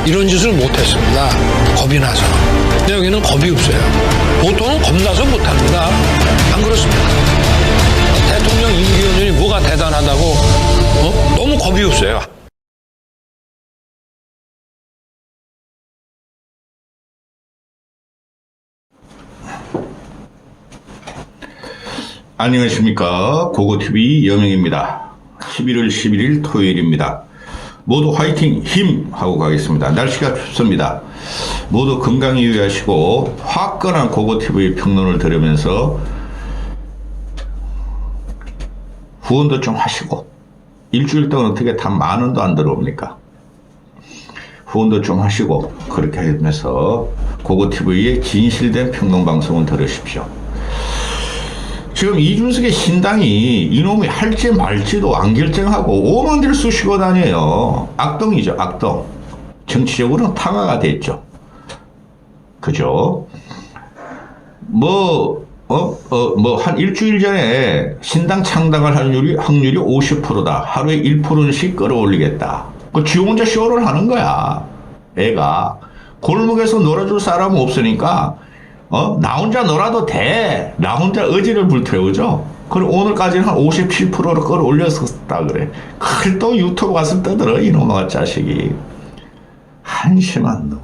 이런 짓을 못했습니다. 겁이 나서. 근데 여기는 겁이 없어요. 보통은 겁나서 못합니다. 안 그렇습니까? 대통령 임기연연이 뭐가 대단하다고 너무 겁이 없어요. 안녕하십니까. 고고TV 여명입니다. 11월 11일 토요일입니다. 모두 화이팅 힘 하고 가겠습니다. 날씨가 춥습니다. 모두 건강히 유의하시고 화끈한 고고TV 평론을 들으면서 후원도 좀 하시고, 일주일 동안 어떻게 단 10,000원도 안 들어옵니까? 후원도 좀 하시고 그렇게 하면서 고고TV의 진실된 평론방송을 들으십시오. 지금 이준석의 신당이 이놈이 할지 말지도 안 결정하고 오만들 쑤시고 다녀요. 악동이죠, 악동. 정치적으로는 탕화가 됐죠. 그죠? 한 일주일 전에 신당 창당할 확률이 50%다. 하루에 1%씩 끌어올리겠다. 지 혼자 쇼를 하는 거야. 애가. 골목에서 놀아줄 사람은 없으니까 나 혼자 놀아도 돼. 나 혼자 의지를 불태우죠. 그럼 오늘까지는 한 57%로 끌어올렸었다 그래. 그걸 또 유튜브 가서 떠들어, 이놈의 자식이. 한심한 놈.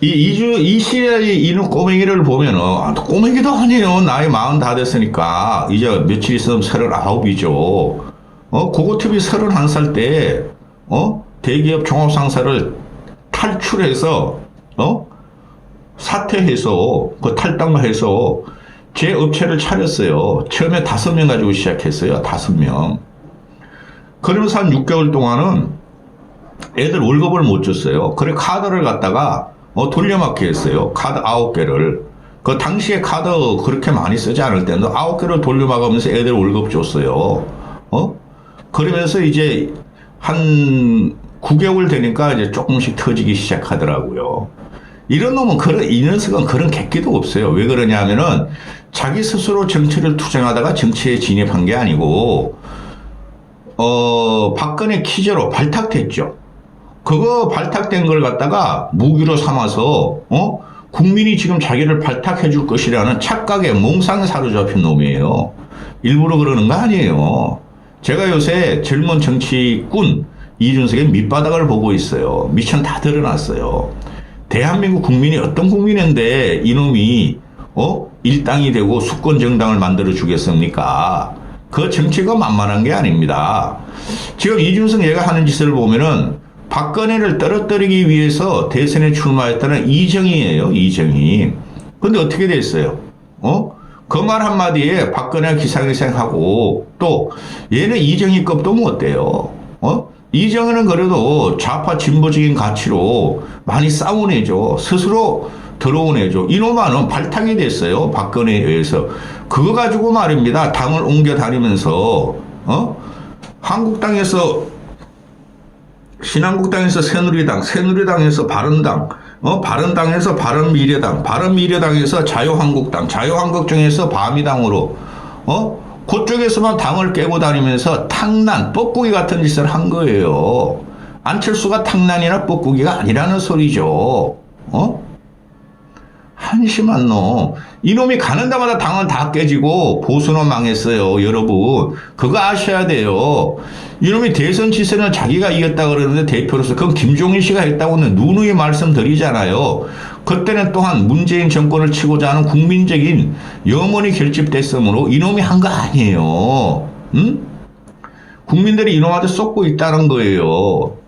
이 시대의 이놈 꼬맹이를 보면은, 꼬맹이도 아니에요. 나이 40 다 됐으니까. 이제 며칠 있으면 39이죠. 고고TV 31살 때, 대기업 종합상사를 탈출해서, 사퇴해서, 탈당해서 제 업체를 차렸어요. 처음에 5명 가지고 시작했어요. 5명. 그러면서 한 6개월 동안은 애들 월급을 못 줬어요. 그래 카드를 갖다가 돌려막기 했어요. 카드 9개를. 그 당시에 카드 그렇게 많이 쓰지 않을 때는 9개를 돌려막으면서 애들 월급 줬어요. 그러면서 이제 한 9개월 되니까 이제 조금씩 터지기 시작하더라고요. 이런 놈은 이 녀석은 그런 객기도 없어요. 왜 그러냐 하면은 자기 스스로 정치를 투쟁하다가 정치에 진입한 게 아니고, 박근혜 키제로 발탁됐죠. 그거 발탁된 걸 갖다가 무기로 삼아서, 국민이 지금 자기를 발탁해 줄 것이라는 착각에 몽상에 사로잡힌 놈이에요. 일부러 그러는 거 아니에요. 제가 요새 젊은 정치꾼 이준석의 밑바닥을 보고 있어요. 미천 다 드러났어요. 대한민국 국민이 어떤 국민인데 이놈이 일당이 되고 수권 정당을 만들어 주겠습니까? 그 정치가 만만한 게 아닙니다. 지금 이준석 얘가 하는 짓을 보면은 박근혜를 떨어뜨리기 위해서 대선에 출마했다는 이정희예요, 이정희. 근데 어떻게 됐어요? 그 말 한마디에 박근혜가 기상회생하고, 또 얘는 이정희급도 못 돼요. 이정희는 그래도 좌파 진보적인 가치로 많이 싸운 애죠. 스스로 들어온 애죠. 이놈아는 발탁이 됐어요. 박근혜에 의해서. 그거 가지고 말입니다. 당을 옮겨 다니면서, 한국당에서, 신한국당에서 새누리당, 새누리당에서 바른당, 바른당에서 바른미래당, 바른미래당에서 자유한국당, 자유한국당에서 바미당으로, 그쪽에서만 당을 깨고 다니면서 탕난, 뻐꾸기 같은 짓을 한 거예요. 안철수가 탕난이나 뻐꾸기가 아니라는 소리죠. 한심한 놈. 이놈이 가는 데마다 당은 다 깨지고 보수는 망했어요. 여러분. 그거 아셔야 돼요. 이놈이 대선 지선을 자기가 이겼다 그러는데 대표로서 그건 김종인 씨가 했다고는 누누이 말씀드리잖아요. 그때는 또한 문재인 정권을 치고자 하는 국민적인 염원이 결집됐으므로 이놈이 한 거 아니에요. 응? 국민들이 이놈한테 쏟고 있다는 거예요.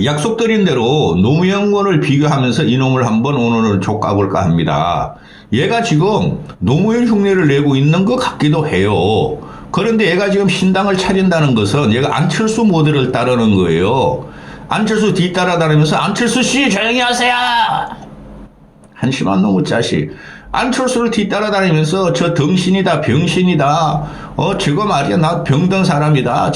약속드린 대로 노무현군을 비교하면서 이놈을 한번 오늘은 족가볼까 합니다. 얘가 지금 노무현 흉내를 내고 있는 것 같기도 해요. 그런데 얘가 지금 신당을 차린다는 것은 얘가 안철수 모델을 따르는 거예요. 안철수 뒤따라 다니면서 안철수 씨 조용히 하세요. 한심한 놈의 자식. 안철수를 뒤따라다니면서 저 덩신이다, 병신이다, 저거 말이야, 나 병든 사람이다,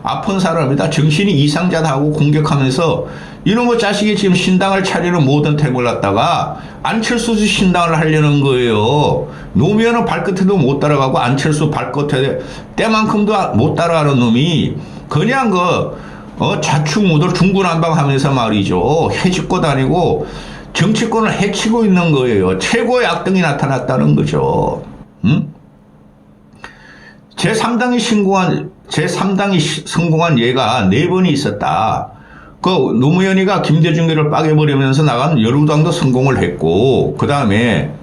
아픈 사람이다, 정신이 이상자다 하고 공격하면서 이놈의 자식이 지금 신당을 차리는 모든 택을 갖다가 안철수 신당을 하려는 거예요. 노무현은 발끝에도 못 따라가고 안철수 발끝에 때만큼도 못 따라가는 놈이 그냥 좌충우돌 중구난방하면서 말이죠. 해집고 다니고 정치권을 해치고 있는 거예요. 최고의 악당이 나타났다는 거죠. 응? 제3당이 성공한 예가 4번이 있었다. 노무현이가 김대중계를 빠개버리면서 나간 여루당도 성공을 했고, 그 다음에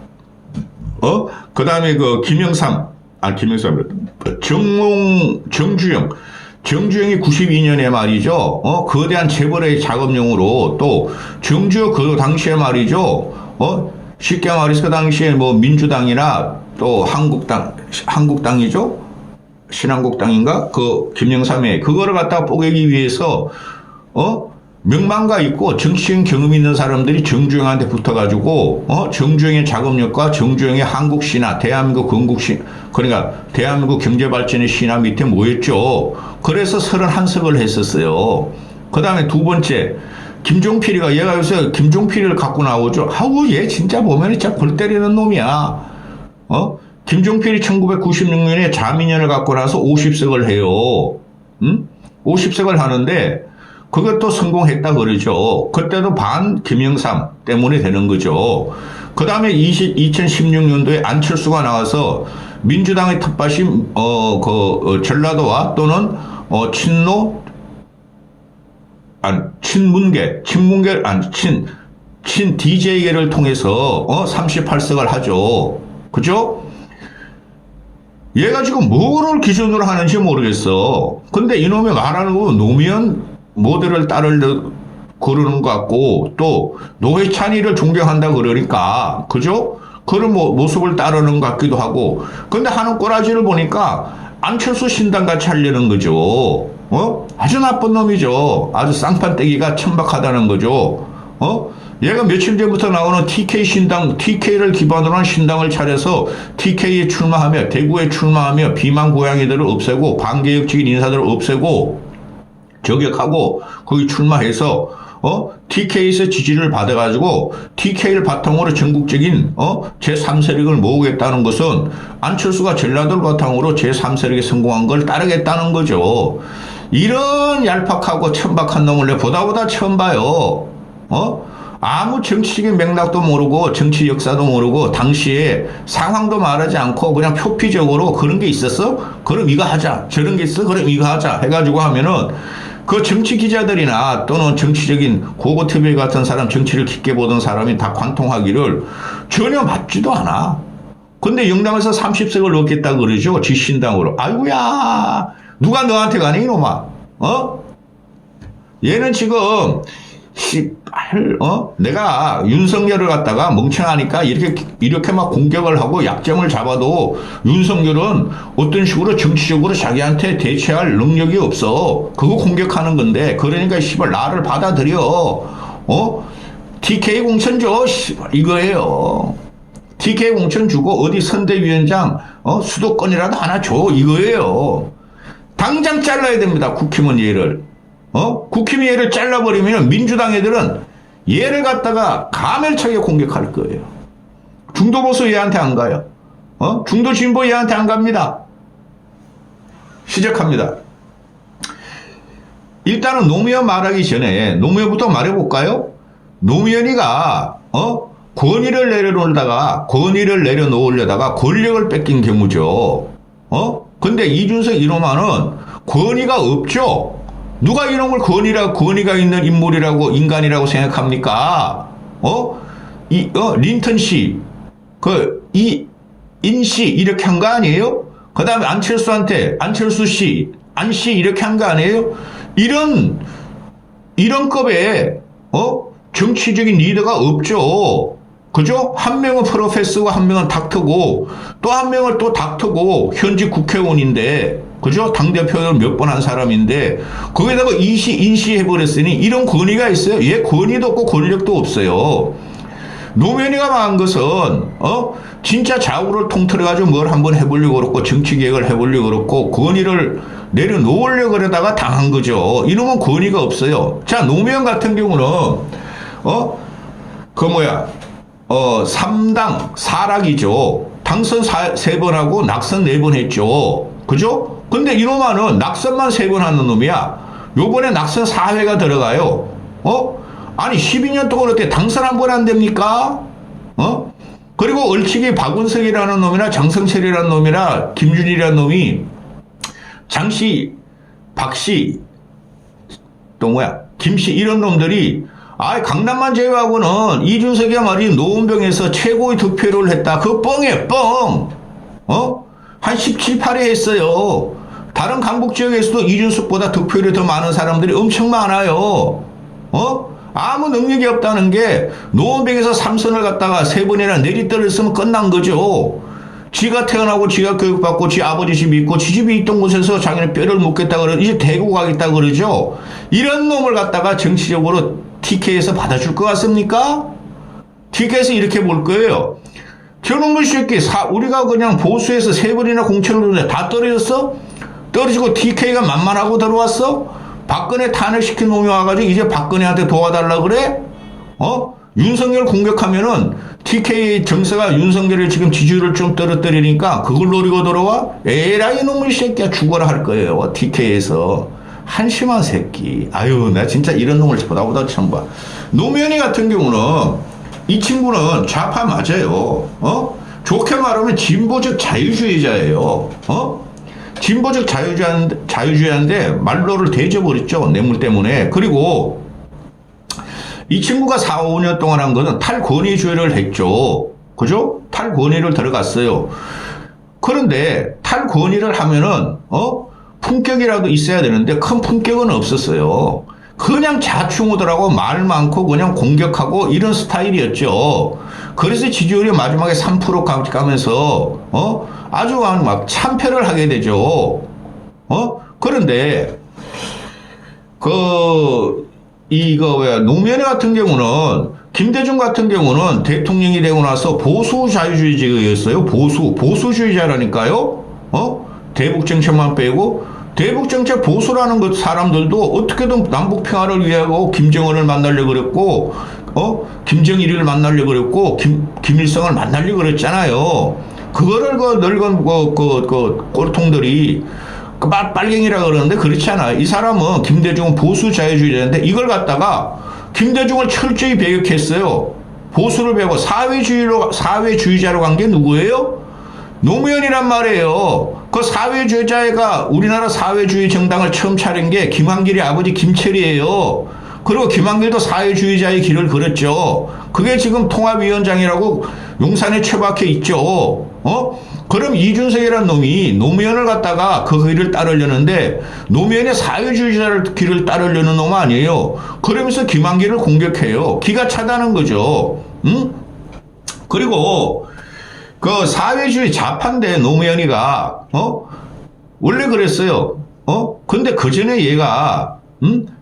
정주영이 92년에 말이죠, 거대한 재벌의 작업용으로 또 정주영 그 당시에 말이죠, 쉽게 말해서 그 당시에 민주당이나 또 한국당이죠? 신한국당인가? 김영삼에 그거를 갖다가 뽀개기 위해서, 명망가 있고 정치인 경험 있는 사람들이 정주영한테 붙어가지고 정주영의 작업력과 정주영의 한국신화, 대한민국 그러니까 대한민국 경제발전의 신화 밑에 모였죠. 그래서 31석을 했었어요. 그 다음에 두 번째 김종필이가 얘가 요새 김종필을 갖고 나오죠. 아우 얘 진짜 보면 진짜 골 때리는 놈이야. 김종필이 1996년에 자민련을 갖고 나서 50석을 해요. 50석을 하는데 그것도 성공했다 그러죠. 그때도 반 김영삼 때문에 되는 거죠. 그 다음에 2016년도에 안철수가 나와서 민주당의 텃밭인 전라도와 또는 친 DJ계를 통해서 38석을 하죠. 그죠? 얘가 지금 뭐를 기준으로 하는지 모르겠어. 근데 이놈이 말하는 거 노무현 모델을 그러는 것 같고, 또 노회찬이를 존경한다 그러니까, 그죠? 그런 모습을 따르는 것 같기도 하고, 근데 하는 꼬라지를 보니까 안철수 신당같이 하려는 거죠. 아주 나쁜 놈이죠. 아주 쌍판떼기가 천박하다는 거죠. 얘가 며칠 전부터 나오는 TK 신당, TK를 기반으로 한 신당을 차려서 TK에 출마하며, 대구에 출마하며 비만 고양이들을 없애고, 반개혁적인 인사들을 없애고, 저격하고 거기 출마해서 TK에서 지지를 받아가지고 TK를 바탕으로 전국적인 제3세력을 모으겠다는 것은 안철수가 전라도를 바탕으로 제3세력에 성공한 걸 따르겠다는 거죠. 이런 얄팍하고 천박한 놈을 내가 보다 처음 봐요. 아무 정치적인 맥락도 모르고 정치 역사도 모르고 당시에 상황도 말하지 않고 그냥 표피적으로 그런 게 있었어? 그럼 이거 하자. 저런 게 있어? 그럼 이거 하자. 해가지고 하면은 그 정치 기자들이나 또는 정치적인 고고 TV 같은 사람, 정치를 깊게 보던 사람이 다 관통하기를 전혀 맞지도 않아. 근데 영당에서 30석을 얻겠다 그러죠. 지신당으로. 아이고야. 누가 너한테 가니 이놈아. 얘는 지금 내가 윤석열을 갖다가 멍청하니까 이렇게 막 공격을 하고 약점을 잡아도 윤석열은 어떤 식으로 정치적으로 자기한테 대처할 능력이 없어. 그거 공격하는 건데, 그러니까 나를 받아들여. TK 공천 줘. 이거예요. TK 공천 주고 어디 선대위원장, 수도권이라도 하나 줘. 이거예요. 당장 잘라야 됩니다. 국힘은 얘를. 국힘이 얘를 잘라버리면 민주당 애들은 얘를 갖다가 가멸차게 공격할 거예요. 중도보수 얘한테 안 가요. 중도진보 얘한테 안 갑니다. 시작합니다. 일단은 노무현 말하기 전에 노무현부터 말해볼까요? 노무현이가 권위를 내려놓으려다가 권력을 뺏긴 경우죠. 근데 이준석 이놈아는 권위가 없죠. 누가 이놈을 권위가 있는 인간이라고 생각합니까? 린턴 씨, 인씨 이렇게 한 거 아니에요? 그 다음에 안철수 씨, 안씨 이렇게 한 거 아니에요? 이런 급의, 정치적인 리더가 없죠. 그죠? 한 명은 프로페서고 한 명은 닥터고 또 한 명은 또 닥터고 현직 국회의원인데, 그죠? 당대표를 몇 번 한 사람인데 거기다가 인시 해버렸으니 이런 권위가 있어요? 얘 권위도 없고 권력도 없어요. 노무현이가 망한 것은 진짜 좌우를 통틀어가지고 뭘 한번 해보려고 그렇고 정치개혁을 해보려고 그렇고 권위를 내려놓으려고 그러다가 당한 거죠. 이놈은 권위가 없어요. 자, 노무현 같은 경우는 그 뭐야 3당 4락이죠. 당선 3번 하고 낙선 4번 했죠. 그죠? 근데 이놈아는 낙선만 3번 하는 놈이야. 요번에 낙선 4회가 들어가요. 아니 12년 동안 어떻게 당선 한 번 안 됩니까? 그리고 얼치기 박운석이라는 놈이나 장성철이라는 놈이나 김준일이라는 놈이 장씨, 박씨, 또 뭐야 김씨 이런 놈들이 강남만 제외하고는 이준석이야 말이 노원병에서 최고의 득표를 했다. 그거 뻥이에요, 뻥. 한 17, 8회 했어요. 다른 강북 지역에서도 이준석보다 득표율이 더 많은 사람들이 엄청 많아요. 아무 능력이 없다는 게 노원병에서 3선을 갖다가 3번이나 내리떨었으면 끝난 거죠. 지가 태어나고 지가 교육받고 지 아버지 집이 있고 지 집이 있던 곳에서 자기는 뼈를 묻겠다 그러고 이제 대구 가겠다 그러죠. 이런 놈을 갖다가 정치적으로 TK에서 받아줄 것 같습니까? TK에서 이렇게 볼 거예요. 저놈의 새끼 우리가 그냥 보수에서 3번이나 공천을 줬는데 다 떨어졌어? 떨어지고 TK가 만만하고 들어왔어? 박근혜 탄핵시킨 놈이 와가지고 이제 박근혜한테 도와달라 그래? 윤석열 공격하면은 TK 정서가 윤석열을 지금 지지율을 좀 떨어뜨리니까 그걸 노리고 들어와? 에라이 놈의 새끼야 죽어라 할 거예요. TK에서. 한심한 새끼. 아유, 나 진짜 이런 놈을 보다 처음 봐. 노무현이 같은 경우는 이 친구는 좌파 맞아요. 좋게 말하면 진보적 자유주의자예요. 진보적 자유주의자인데 말로를 대져버렸죠. 뇌물 때문에. 그리고 이 친구가 4, 5년 동안 한 거는 탈권위주의를 했죠. 그죠? 탈권위를 들어갔어요. 그런데 탈권위를 하면은 품격이라도 있어야 되는데 큰 품격은 없었어요. 그냥 자충우들하고 말 많고 그냥 공격하고 이런 스타일이었죠. 그래서 지지율이 마지막에 3% 가면서 아주 막 참패를 하게 되죠. 그런데 노무현 같은 경우는 김대중 같은 경우는 대통령이 되고 나서 보수 자유주의자였어요. 보수주의자라니까요. 대북 정책만 빼고 대북 정책 보수라는 것 사람들도 어떻게든 남북 평화를 위하고 김정은을 만나려고 그랬고 김정일을 만나려고 그랬고 김일성을 만나려고 그랬잖아요. 그거를 늙은 꼴통들이 빨갱이라 그러는데 그렇지 않아요. 이 사람은 김대중은 보수 자유주의자인데 이걸 갖다가 김대중을 철저히 배격했어요. 보수를 배고 사회주의자로 간 게 누구예요? 노무현이란 말이에요. 그 사회주의자가 우리나라 사회주의 정당을 처음 차린 게 김한길의 아버지 김철이에요. 그리고 김한길도 사회주의자의 길을 걸었죠. 그게 지금 통합위원장이라고 용산에 처박혀 있죠. 그럼 이준석이라는 놈이 노무현을 갖다가 그 길을 따르려는데 노무현의 사회주의자를 길을 따르려는 놈 아니에요. 그러면서 김한길을 공격해요. 기가 차다는 거죠. 그리고 그 사회주의 좌파인데 노무현이가 원래 그랬어요. 근데 그 전에 얘가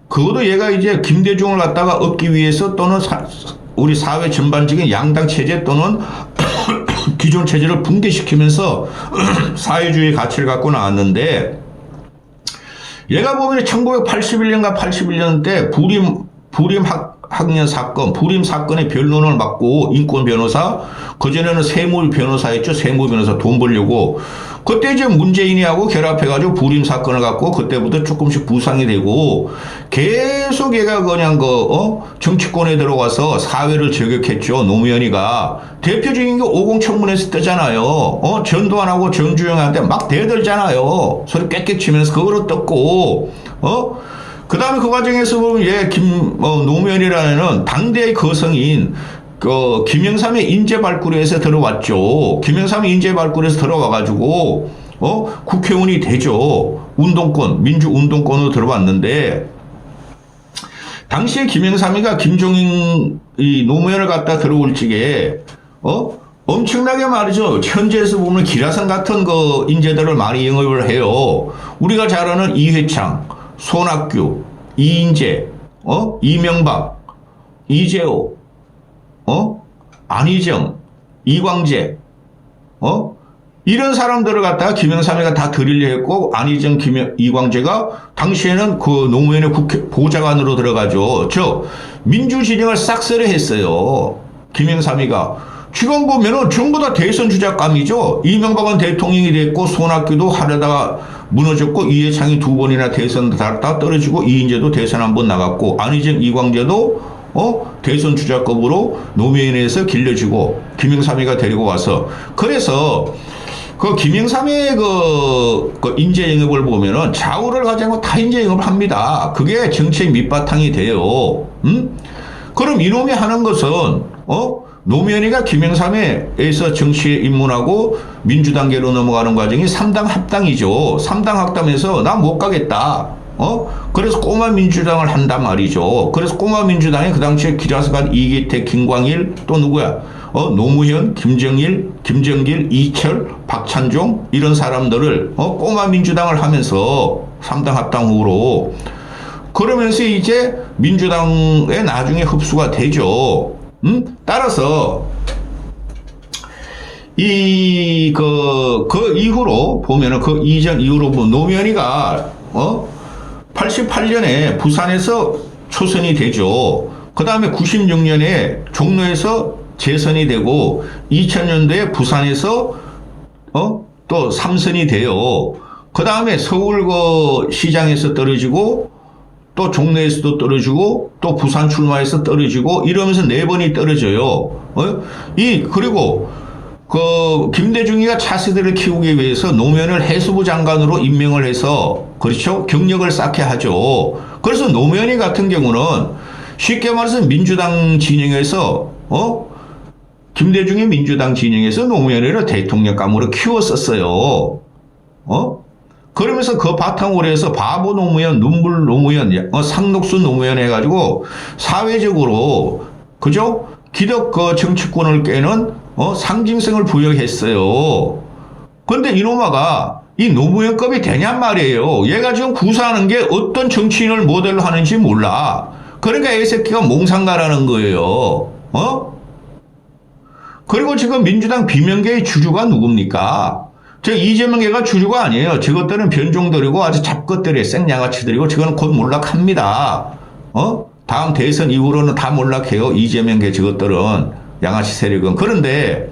그것도 얘가 이제 김대중을 갖다가 얻기 위해서 또는 우리 사회 전반적인 양당 체제 또는 기존 체제를 붕괴시키면서 사회주의 가치를 갖고 나왔는데 얘가 보면 1981년과 81년 때 부림 학년 사건, 부림 사건의 변론을 맡고 인권 변호사, 그전에는 세무 변호사였죠. 세무 변호사 돈 벌려고. 그때 이제 문재인이하고 결합해가지고 부림 사건을 갖고 그때부터 조금씩 부상이 되고 계속 얘가 그냥 정치권에 들어가서 사회를 저격했죠. 노무현이가. 대표적인 게 50 청문회에서 뜨잖아요. 전도 안 하고 정주영한테 막 대들잖아요. 소리 꽥꽥 치면서 그거로 떴고, 그 다음에 그 과정에서 보면 노무현이라는 당대의 거성인 김영삼의 인재발굴에서 들어왔죠. 김영삼의 인재발굴에서 들어와가지고 국회의원이 되죠. 운동권, 민주운동권으로 들어왔는데 당시에 김영삼이가 김종인 노무현을 갖다 들어올 적에 엄청나게 말이죠. 현재에서 보면 기라성 같은 인재들을 많이 영입을 해요. 우리가 잘 아는 이회창, 손학규, 이인재, 이명박, 이재호, 안희정, 이광재, 이런 사람들을 갖다가 김영삼이가 다 드리려 했고, 안희정, 이광재가 당시에는 그 노무현의 국회 보좌관으로 들어가죠. 민주진영을 싹쓸이 했어요. 김영삼이가. 지금 보면은 전부 다 대선 주작감이죠. 이명박은 대통령이 됐고, 손학규도 하려다가 무너졌고, 이해창이 2번이나 대선 다 떨어지고, 이인재도 대선 1번 나갔고, 안희정, 이광재도 대선 주자급으로 노무현에서 길러지고, 김영삼이가 데리고 와서. 그래서 그 김영삼의 그 인재 영입을 보면은 좌우를 가지고 다 인재 영입을 합니다. 그게 정치의 밑바탕이 돼요. 그럼 이놈이 하는 것은 노무현이가 김영삼에서 정치에 입문하고 민주당계로 넘어가는 과정이 3당 합당이죠. 3당 합당에서 나 못 가겠다. 그래서 꼬마 민주당을 한단 말이죠. 그래서 꼬마 민주당에 그 당시에 기라스간 이기태, 김광일 또 누구야? 노무현, 김정길, 이철, 박찬종 이런 사람들을 꼬마 민주당을 하면서 3당 합당 후로 그러면서 이제 민주당에 나중에 흡수가 되죠. 따라서 그 이후로 보면은 그 이전 이후로 보면 노무현이가 88년에 부산에서 초선이 되죠. 그 다음에 96년에 종로에서 재선이 되고 2000년도에 부산에서 또 3선이 돼요. 그 다음에 서울 그 시장에서 떨어지고 또 종로에서도 떨어지고 또 부산 출마해서 떨어지고 이러면서 4번이 떨어져요. 그리고 그 김대중이가 차세대를 키우기 위해서 노무현을 해수부 장관으로 임명을 해서 그렇죠? 경력을 쌓게 하죠. 그래서 노무현이 같은 경우는 쉽게 말해서 민주당 진영에서 김대중이 민주당 진영에서 노무현을 대통령감으로 키웠었어요. 그러면서 그 바탕으로 해서 바보 노무현, 눈물 노무현, 상록수 노무현 해가지고 사회적으로 그죠? 기득 그 정치권을 깨는 상징성을 부여했어요. 그런데 이놈아가 이 노무현급이 되냔 말이에요. 얘가 지금 구사하는 게 어떤 정치인을 모델로 하는지 몰라. 그러니까 이 새끼가 몽상가라는 거예요. 그리고 지금 민주당 비명계의 주주가 누굽니까? 이재명계가 주주가 아니에요. 저것들은 변종들이고 아주 잡것들이에요. 생양아치들이고 저거는 곧 몰락합니다. 다음 대선 이후로는 다 몰락해요. 이재명계 저것들은 양아치 세력은. 그런데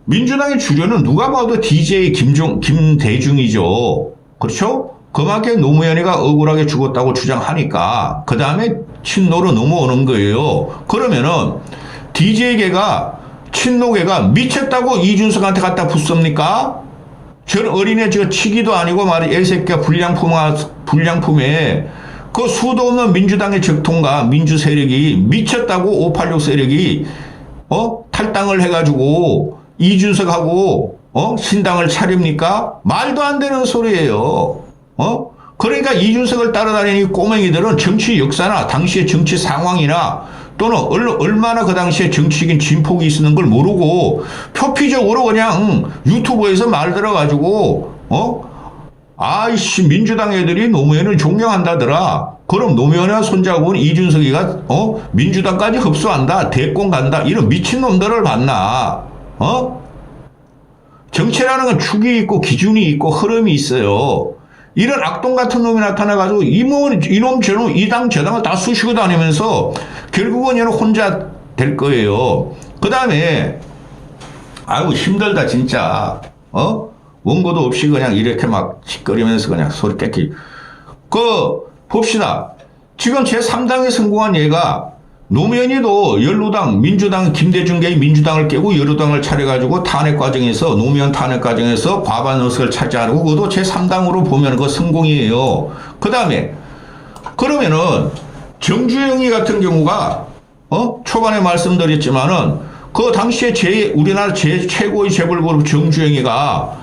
민주당의 주류는 누가 봐도 DJ 김대중이죠. 그렇죠? 그만큼 노무현이가 억울하게 죽었다고 주장하니까 그 다음에 친노로 넘어오는 거예요. 그러면은 DJ계가 친노계가 미쳤다고 이준석한테 갖다 붙습니까? 저 어린애 저 치기도 아니고 말이 애새끼가 불량품에 그 수도 없는 민주당의 적통과 민주 세력이 미쳤다고 586 세력이 탈당을 해가지고 이준석하고 신당을 차립니까? 말도 안 되는 소리예요. 그러니까 이준석을 따라다니는 꼬맹이들은 정치 역사나 당시의 정치 상황이나 또는 얼마나 그 당시에 정치적인 진폭이 있었는 걸 모르고 표피적으로 그냥 유튜브에서 말 들어가지고 아이씨 민주당 애들이 노무현을 존경한다더라. 그럼 노무현이와 손잡은 이준석이가 민주당까지 흡수한다. 대권 간다. 이런 미친놈들을 봤나. 정치라는 건 축이 있고 기준이 있고 흐름이 있어요. 이런 악동 같은 놈이 나타나가지고 이놈 저놈 이 당 저당을 다 쑤시고 다니면서 결국은 얘는 혼자 될 거예요. 그 다음에 아이고 힘들다 진짜. 원고도 없이 그냥 이렇게 막 짓거리면서 그냥 소리 뺏기. 봅시다. 지금 제3당에 성공한 얘가 노무현이도 연루당, 민주당, 김대중계의 민주당을 깨고 여루당을 차려가지고 탄핵 과정에서, 노무현 탄핵 과정에서 과반 의석을 차지하고, 그것도 제3당으로 보면 그 성공이에요. 그 다음에, 그러면은, 정주영이 같은 경우가, 초반에 말씀드렸지만은, 그 당시에 우리나라 최고의 재벌그룹 정주영이가,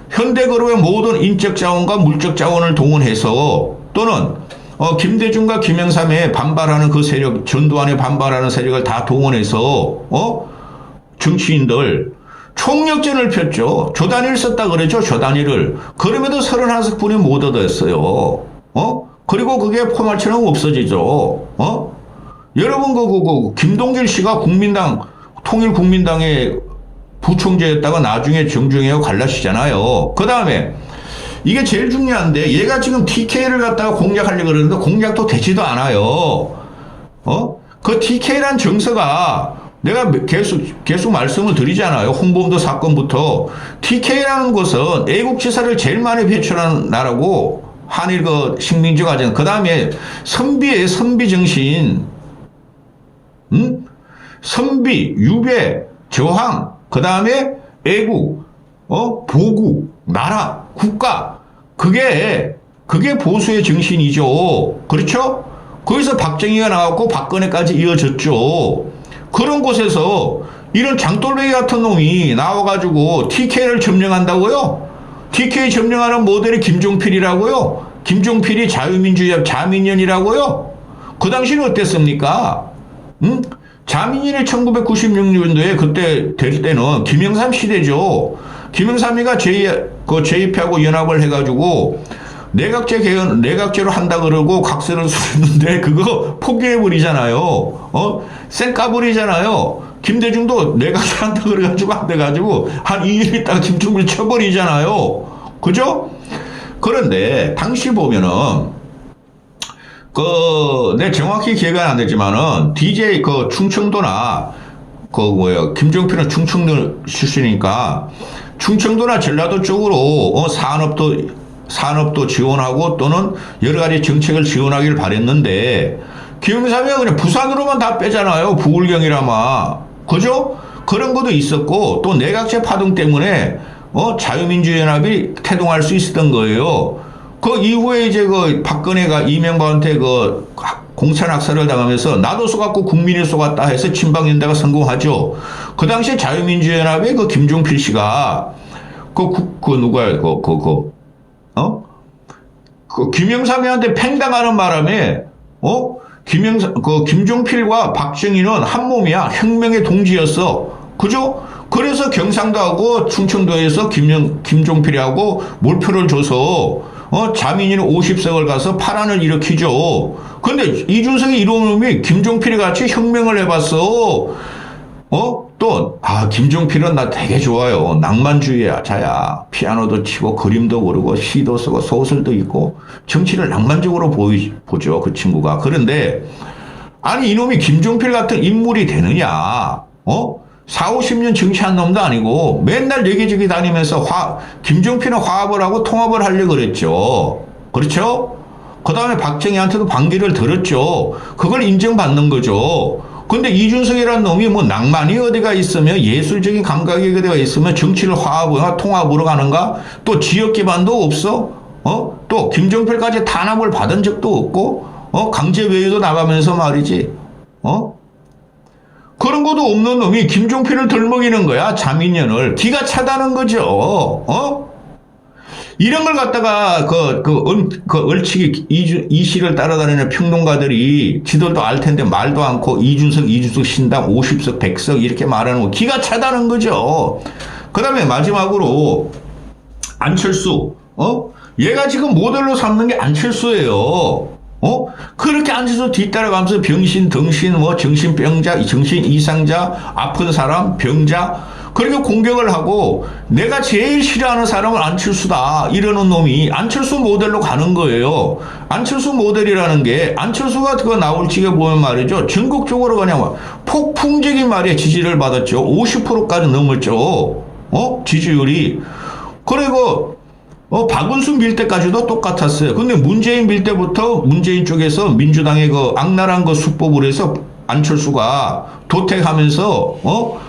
현대그룹의 모든 인적 자원과 물적 자원을 동원해서, 또는, 김대중과 김영삼에 반발하는 그 세력, 전두환에 반발하는 세력을 다 동원해서, 정치인들, 총력전을 폈죠. 조단위를 썼다 그랬죠, 조단위를. 그럼에도 31석분이 못 얻었어요. 그리고 그게 포말처럼 없어지죠. 여러분, 김동길 씨가 통일국민당의 부총재였다가 나중에 정중회하고 갈라시잖아요. 그 다음에 이게 제일 중요한데 얘가 지금 TK를 갖다가 공략하려고 그러는데 공략도 되지도 않아요. 그 TK란 정서가 내가 계속 말씀을 드리잖아요. 홍범도 사건부터 TK라는 것은 애국지사를 제일 많이 배출한 나라고 한일 그 식민지 과정. 그 다음에 선비 정신, 선비, 유배, 저항, 그 다음에 애국, 보국, 나라, 국가. 그게 보수의 정신이죠. 그렇죠? 거기서 박정희가 나왔고 박근혜까지 이어졌죠. 그런 곳에서 이런 장돌배기 같은 놈이 나와가지고 TK를 점령한다고요? TK 점령하는 모델이 김종필이라고요? 김종필이 자유민주주의 자민련이라고요? 그 당시는 어땠습니까? 자민련이 1996년도에 그때 될 때는 김영삼 시대죠. 김영삼이가 JF하고 연합을 해가지고 내각제로 한다 그러고 각서를 쓰는데 그거 포기해버리잖아요. 쌩까버리잖아요. 김대중도 내각제 한다 그래가지고 안 돼가지고 한 2일 있다가 김충을 쳐버리잖아요. 그죠? 그런데 당시 보면은 내 정확히 기억은 안 되지만은 DJ 충청도나 김종필은 충청도 출신이니까 충청도나 전라도 쪽으로 산업도 지원하고 또는 여러 가지 정책을 지원하기를 바랬는데 김영삼이가 그냥 부산으로만 다 빼잖아요. 부울경이라마. 그죠? 그런 것도 있었고 또 내각제 파동 때문에 자유민주연합이 태동할 수 있었던 거예요. 그 이후에 이제 박근혜가 이명박한테 공천 학살을 당하면서 나도 쏘갔고 국민이 쏘갔다 해서 친박연대가 성공하죠. 그 당시에 자유민주연합의 김종필 씨가 누구야 김영삼이한테 팽당하는 바람에 김종필과 박정희는 한 몸이야. 혁명의 동지였어. 그죠? 그래서 경상도하고 충청도에서 김종필이하고 몰표를 줘서 자민련 50석을 가서 파란을 일으키죠. 근데 이준석이 이런 놈이 김종필이 같이 혁명을 해봤어. 김종필은 나 되게 좋아요. 낭만주의야, 자야. 피아노도 치고, 그림도 그리고, 시도 쓰고, 소설도 읽고, 정치를 낭만적으로 보죠, 그 친구가. 그런데, 아니, 이놈이 김종필 같은 인물이 되느냐, 4, 50년 정치한 놈도 아니고, 맨날 여기저기 다니면서 김종필은 화합을 하고 통합을 하려고 그랬죠. 그렇죠? 그 다음에 박정희한테도 반기를 들었죠. 그걸 인정받는 거죠. 근데 이준석이라는 놈이 낭만이 어디가 있으면 예술적인 감각이 어디가 있으면 정치를 화합이나 통합으로 가는가? 또 지역 기반도 없어? 또 김종필까지 탄압을 받은 적도 없고, 강제 외유도 나가면서 말이지. 그런 것도 없는 놈이 김종필을 덜먹이는 거야, 자민련을. 기가 차다는 거죠. 이런 걸 갖다가 얼치기 이씨를 따라다니는 평론가들이 지들도 알 텐데 말도 않고 이준석 신당 50석 100석 이렇게 말하는 거 기가 차다는 거죠. 그 다음에 마지막으로 안철수 얘가 지금 모델로 삼는 게 안철수예요. 그렇게 안철수 뒤따라가면서 병신, 덩신, 정신병자, 정신 이상자, 아픈 사람, 병자, 그렇게 공격을 하고 내가 제일 싫어하는 사람은 안철수다 이러는 놈이 안철수 모델로 가는 거예요. 안철수 모델이라는 게 안철수가 나올 적에 보면 말이죠. 전국적으로 그냥 폭풍적인 말에 지지를 받았죠. 50%까지 넘었죠. 지지율이. 그리고 박은수 밀 때까지도 똑같았어요. 근데 문재인 밀 때부터 문재인 쪽에서 민주당의 악랄한 수법을 해서 안철수가 도택하면서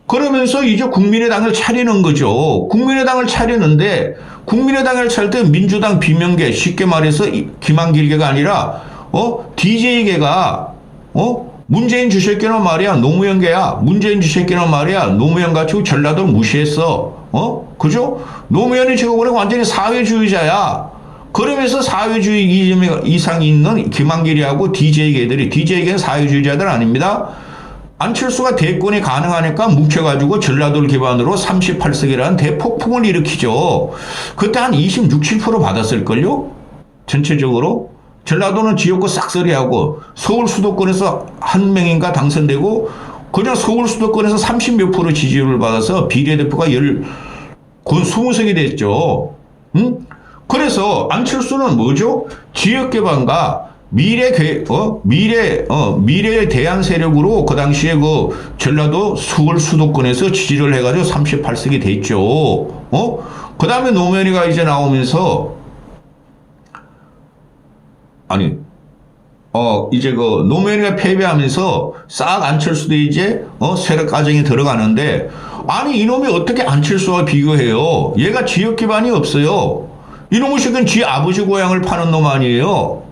그러면서 이제 국민의당을 차리는 거죠. 국민의당을 차리는데 국민의당을 차릴 때 민주당 비명계 쉽게 말해서 김한길계가 아니라 DJ계가 문재인 주새끼는 말이야 노무현계야. 문재인 주새끼는 말이야 노무현 같이 전라도를 무시했어. 그죠? 노무현이 지금 완전히 사회주의자야. 그러면서 사회주의 이상이 있는 김한길이하고 DJ계는 사회주의자들 아닙니다. 안철수가 대권이 가능하니까 뭉쳐가지고 전라도를 기반으로 38석이라는 대폭풍을 일으키죠. 그때 한 26, 7% 받았을걸요? 전체적으로. 전라도는 지역구 싹쓸이하고 서울 수도권에서 한 명인가 당선되고 그냥 서울 수도권에서 30몇 프로 지지율을 받아서 비례대표가 20석이 됐죠. 응? 그래서 안철수는 뭐죠? 지역개방과 미래 대안 세력으로 그 당시에 그 전라도 서울 수도권에서 지지를 해가지고 38석이 됐죠. 그 다음에 노무현이가 이제 나오면서 이제 그 노무현이가 패배하면서 싹 안철수도 이제 세력 과정에 들어가는데 아니 이놈이 어떻게 안철수와 비교해요? 얘가 지역 기반이 없어요. 이놈의 새끼는 지 아버지 고향을 파는 놈 아니에요?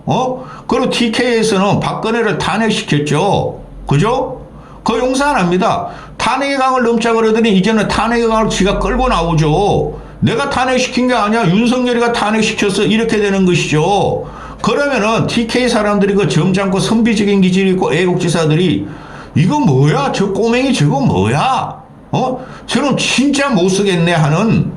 그리고 TK에서는 박근혜를 탄핵시켰죠. 그죠? 그 용서 안 합니다. 탄핵의 강을 넘자 그러더니 이제는 탄핵의 강을 지가 끌고 나오죠. 내가 탄핵시킨 게 아니야. 윤석열이가 탄핵시켰어. 이렇게 되는 것이죠. 그러면은 TK 사람들이 그 점잖고 선비적인 기질이 있고 애국지사들이 이거 뭐야? 저 꼬맹이 저거 뭐야? 저놈 진짜 못 쓰겠네 하는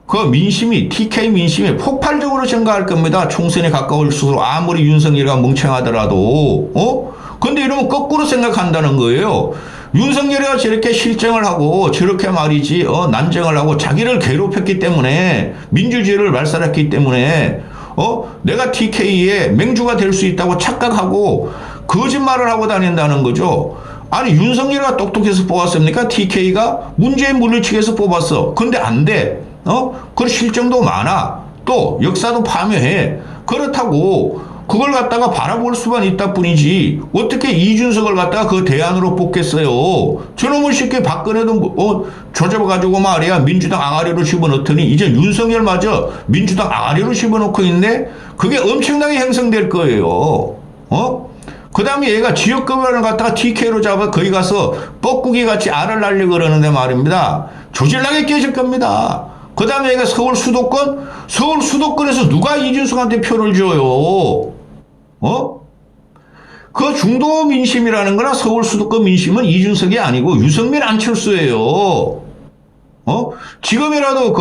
그 민심이 TK 민심이 폭발적으로 증가할 겁니다. 총선에 가까울수록 아무리 윤석열이가 멍청하더라도 근데 이러면 거꾸로 생각한다는 거예요. 윤석열이가 저렇게 실정을 하고 저렇게 말이지 난정을 하고 자기를 괴롭혔기 때문에 민주주의를 말살했기 때문에 내가 TK의 맹주가 될 수 있다고 착각하고 거짓말을 하고 다닌다는 거죠. 아니 윤석열이가 똑똑해서 뽑았습니까? TK가 문재인 물리치기해서 뽑았어. 근데 안 돼. 그 실정도 많아. 또 역사도 파묘해. 그렇다고 그걸 갖다가 바라볼 수만 있다 뿐이지 어떻게 이준석을 갖다가 그 대안으로 뽑겠어요. 저놈을 쉽게 박근혜도 조져가지고 말이야 민주당 앙아리로 집어넣더니 이제 윤석열마저 민주당 앙아리로 집어넣고 있네. 그게 엄청나게 형성될 거예요. 그 다음에 얘가 지역급여를 갖다가 TK로 잡아 거기 가서 뻐꾸기 같이 알을 날려 그러는데 말입니다. 조질나게 깨질 겁니다. 그 다음에 얘가 서울 수도권에서 누가 이준석한테 표를 줘요? 그 중도 민심이라는 거나 서울 수도권 민심은 이준석이 아니고 유승민 안철수예요. 지금이라도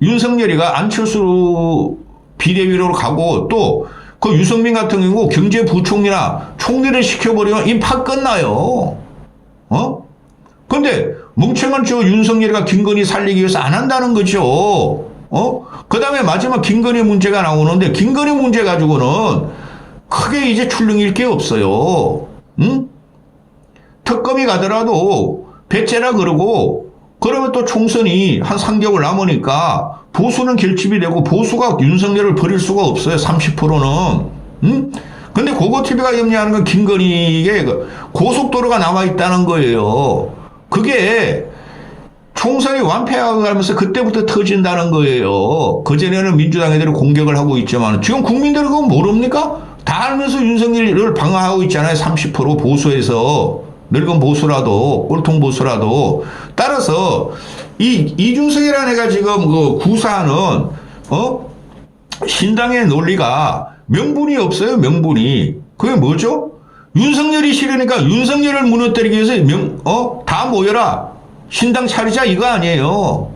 윤석열이가 안철수 비대위로 가고 또 그 유승민 같은 경우 경제부총리나 총리를 시켜버리면 이 파 끝나요. 근데 멍청한 저 윤석열이가 김건희 살리기 위해서 안 한다는 거죠. 그 다음에 마지막 김건희 문제가 나오는데 김건희 문제 가지고는 크게 이제 출렁일 게 없어요. 특검이 가더라도 배째라 그러고 그러면 또 총선이 한 3개월 남으니까 보수는 결집이 되고 보수가 윤석열을 버릴 수가 없어요. 30%는. 근데 고고TV가 염려하는 건 김건희의 고속도로가 남아있다는 거예요. 그게 총선이 완패하면서 그때부터 터진다는 거예요. 그전에는 민주당 애들이 공격을 하고 있지만 지금 국민들은 그거 모릅니까? 다 알면서 윤석열을 방어하고 있잖아요. 30% 보수에서. 늙은 보수라도 꼴통 보수라도. 따라서 이준석이라는 애가 지금 그 구사하는 신당의 논리가 명분이 없어요. 명분이. 그게 뭐죠? 윤석열이 싫으니까 윤석열을 무너뜨리기 위해서 다 모여라. 신당 차리자 이거 아니에요.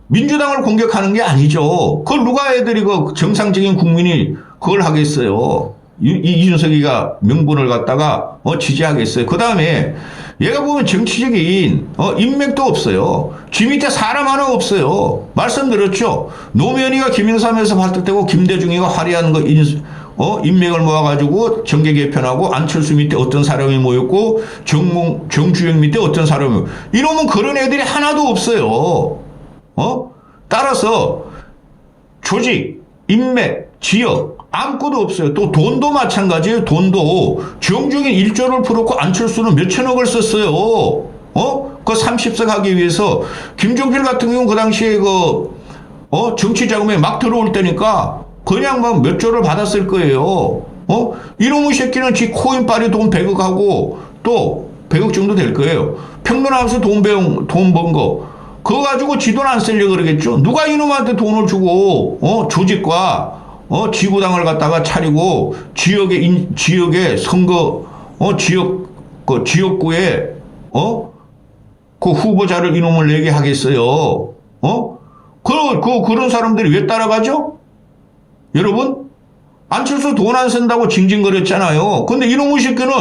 민주당을 공격하는 게 아니죠. 그걸 누가 애들이 그 정상적인 국민이 그걸 하겠어요. 이준석이가 명분을 갖다가 지지하겠어요. 그 다음에 얘가 보면 정치적인 인맥도 없어요. 쥐 밑에 사람 하나 없어요. 말씀드렸죠. 노무현이가 김영삼에서 발탁되고 김대중이가 화려한 인맥을 모아가지고 정계 개편하고 안철수 밑에 어떤 사람이 모였고 정주영 밑에 어떤 사람이 이러면 그런 애들이 하나도 없어요. 따라서 조직, 인맥, 지역 아무것도 없어요. 또 돈도 마찬가지예요. 돈도 정주영이 1조를 풀었고 안철수는 몇천억을 썼어요. 그 30석 하기 위해서 김종필 같은 경우는 그 당시에 정치 자금에 막 들어올 때니까 그냥 막 몇 조를 받았을 거예요. 이놈의 새끼는 지 코인빨이 돈 100억 하고 또 100억 정도 될 거예요. 평론하면서 돈 번 거. 그거 가지고 지 돈 안 쓰려고 그러겠죠. 누가 이놈한테 돈을 주고 조직과 지구당을 갖다가 차리고 지역의 선거 지역구에 그 후보자를 이놈을 내게 하겠어요. 그런 사람들이 왜 따라가죠? 여러분, 안철수 돈 안 쓴다고 징징거렸잖아요. 근데 이놈의 새끼는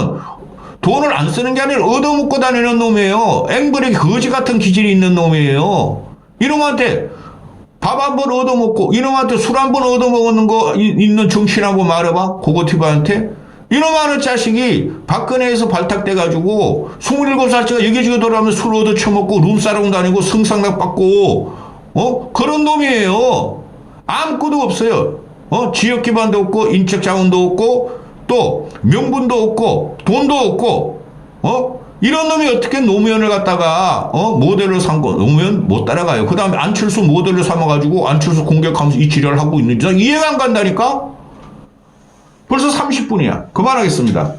돈을 안 쓰는 게 아니라 얻어먹고 다니는 놈이에요. 앵벌이 거지 같은 기질이 있는 놈이에요. 이놈한테 밥 한 번 얻어먹고, 이놈한테 술 한 번 얻어먹는 거 있는 정치인하고 말해봐. 고고티브한테. 이놈 하는 자식이 박근혜에서 발탁돼가지고 27살짜리가 여기저기 돌아가면서 술 얻어 처먹고 룸사롱 다니고 성상납 받고 그런 놈이에요. 아무것도 없어요. 지역 기반도 없고 인적 자원도 없고 또 명분도 없고 돈도 없고 이런 놈이 어떻게 노무현을 갖다가 모델로 삼 거 노무현 못 따라가요. 그 다음에 안철수 모델로 삼아가지고 안철수 공격하면서 이 지랄을 하고 있는지 난 이해가 안 간다니까. 벌써 30분이야. 그만하겠습니다.